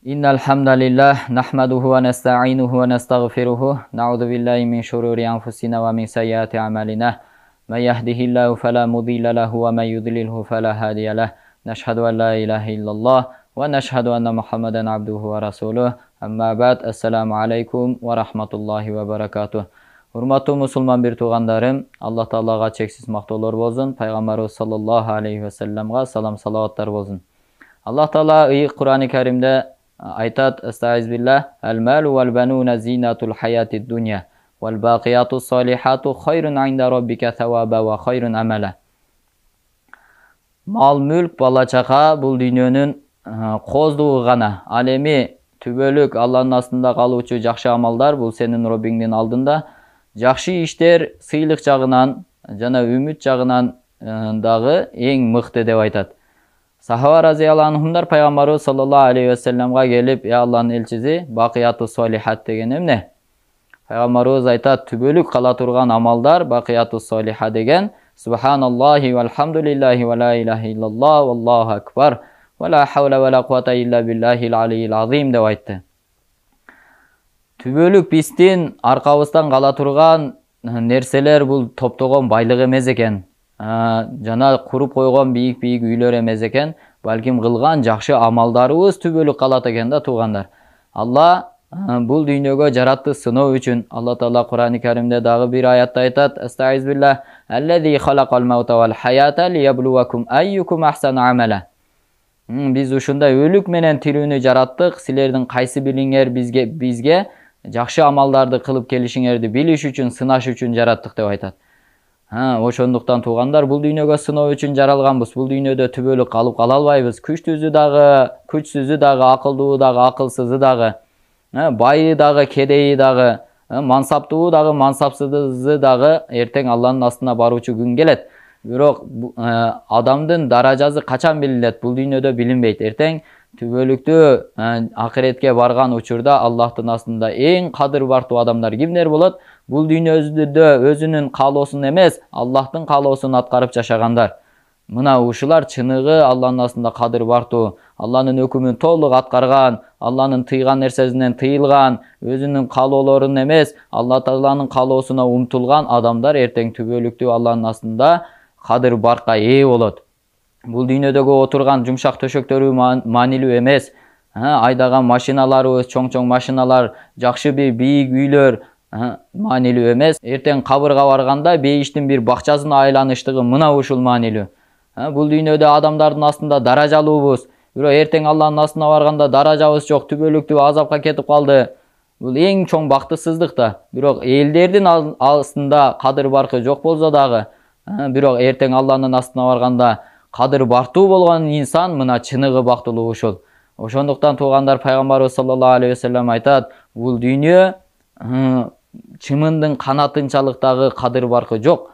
إن الحمد لله نحمده ونستعينه ونستغفره نعوذ بالله من شرور أنفسنا ومن سيئات أعمالنا من يهده الله فلا مضل له ومن يضلله فلا هادي له نشهد أن لا إله إلا الله ونشهد أن محمدا عبده ورسوله أما بعد السلام عليكم ورحمة الله وبركاته. Урматтуу мусулман бир туугандарым, Аллах Таалага чексиз мактоолор болсун, пайгамбарыбыз саллаллаху алейхи ва салламга салам салаваттар болсун. Аллах Таала Кур'ан-ы Каримде айтат: "Астагфируллах, ал-малу вал-бануна зинатул хаятид дунья, вал-бақиятус салихату хайрун инда роббика саваба ва хайрун амала." Мал, мүлк, бала чака бул дүйнөнүн коздугу гана. Ал эми түбөлүк Алланын астында калуучу жакшы амалдар бул сенин Роббиңдин алдында. Жакшы иштер сыйлык жагынан жана үмүт жагынан дагы эң мыкты деп айтат. Сахаба разияллаху анхумдар пайгамбарыбыз саллаллаху алейхи ва салламга келип: "Я Алланын элчиси, бакияту солихат деген эмне?" Пайгамбарыбыз айтат: "Түбөлүк кала турган амалдар бакияту солиха деген субханаллахи валхамдулиллахи ва ла илаха иллаллах валлаху акбар ва ла хаула ва ла куввата илля биллахил алийил азим" деп айтты. Түбөлүк биздин аркабыздан кала турган нерселер бул топтогон байлык эмес экен. Жана куруп койгон бийик үйлөр эмес экен, балким кылган жакшы амалдарыбыз түбөлүк калат экен да туугандар. Алла бул дүйнөгө жаратты сыноо үчүн. Алла Таала Кур'ан-ы Каримде дагы бир аятта айтат: "Астагфируллах, аллази халакал маута вал хаята лияблувакум айюкум ахсану амала." Биз ушундай өлүк менен тирүүнү жараттык, силердин кайсы бириңер бизге жакшы амалдарды кылып келишиңерди билиш үчүн, сынаш үчүн жараттык деп айтат. Ошондуктан туугандар, бул дүйнөгө сыноо үчүн жаралганбыз. Бул дүйнөдө түбөлүк калып кала албайбыз. Күчтүүсү дагы, күчсүзү дагы, акылдуу дагы, акылсызы дагы, байы дагы, кедейи дагы, мансаптуу дагы, мансапсызы дагы эртең Алланын астына баруучу күн келет. Бирок адамдын даражасы качан билинет? Бул дүйнөдө билинбейт. Эртең түбөлүктүү акыретке барган учурда Аллахтын астында эң кадыр бартуу адамдар кимдер болот? Бул дүйнөдө өзүнүн каалоосун эмес, Аллахтын каалоосун аткарып жашагандар. Мына ушулар чыныгы Алланын астында кадыр бартуу, Алланын өкүмүн толук аткарган, Алланын тыйган нерсесинен тыйылган, өзүнүн каалоолорун эмес, Алла Тааланын каалоосуна умтулган адамдар эртең түбөлүктүү Алланын астында кадыр баркка ээ болот. Бул дүйнөдөгү отурган жумшак төшөктөрү маанилүү эмес, айдаган машиналарыбыз, чоң машиналар, жакшы бир бийик үйлөр маанилүү эмес. Эртең кабырга барганда бейиштин бир бакчасын айланыштыгы мына ушул маанилүү. Бул дүйнөдө адамдардын астында даражалуубуз, бирок эртең Алланын астына барганда даражабыз жок, түбөлүктүү азапка кетип калды. Бул эң чоң бактысыздык да. Бирок элдердин астында кадыр баркы жок болсо дагы, бирок эртең Алланын астына барганда кадыр бартуу болгон инсан мына чыныгы бактылуу ушул. Ошондуктан туугандар, пайгамбарыбыз саллаллаху алейхи ва саллям айтат: "Бул дүйнө чымындын канатынчалык дагы кадыр баркы жок.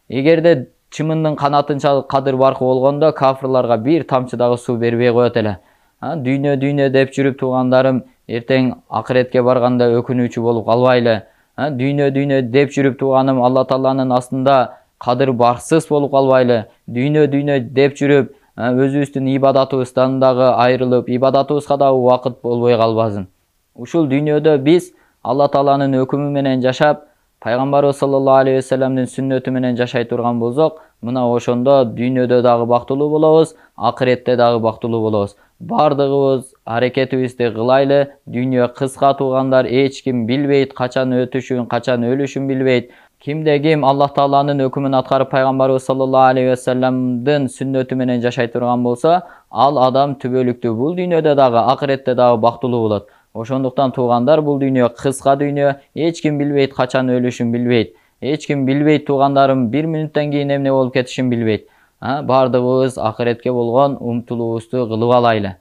Эгерде чымындын канатынчалык кадыр баркы болгондо кафырларга бир тамчы дагы суу бербей коет эле." Дүйнө деп жүрүп туугандарым, эртең акыретке барганда өкүнүүчү болуп калбайлы. Дүйнө деп жүрүп тууганым, Алла Тааланын астында кадыр барсыз болуп калбайлы. Дүйнө деп жүрүп өзүбүздүн ибадатыбыздан дагы айрылып, ибадатыбызга дагы убакыт болбой калбасын. Ушул дүйнөдө биз Алла Тааланын өкүмү менен жашап, пайгамбарыбыз саллаллаху алейхи ва салламдын сүннөтү менен жашай турган болсок, мына ошондо дүйнөдө дагы бактылуу болобуз, акыретте дагы бактылуу болобуз. Бардыгыбыз аракетибизди кылайлы. Дүйнө кыска туугандар, эч ким билбейт, качан өтүшүн, качан өлүшүн билбейт. Кимде ким Аллах Тааланын өкүмүн аткарып пайгамбарыбыз саллаллаху алейхи ва салламдын сүннөтү менен жашай турган болсо, ал адам түбөлүктүү бул дүйнөдө дагы, акыретте дагы бактылуу болот. Ошондуктан туугандар, бул дүйнө кыска дүйнө, эч ким билбейт, качан өлүшүн билбейт. Эч ким билбейт туугандарым, бир мүнөттөн кийин эмне болуп кетишин билбейт. Бардыгыбыз акыретке болгон умтулуубузду кылып алайлы.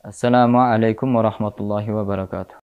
Ассаламу алейкум ва рахматуллахи ва баракатух.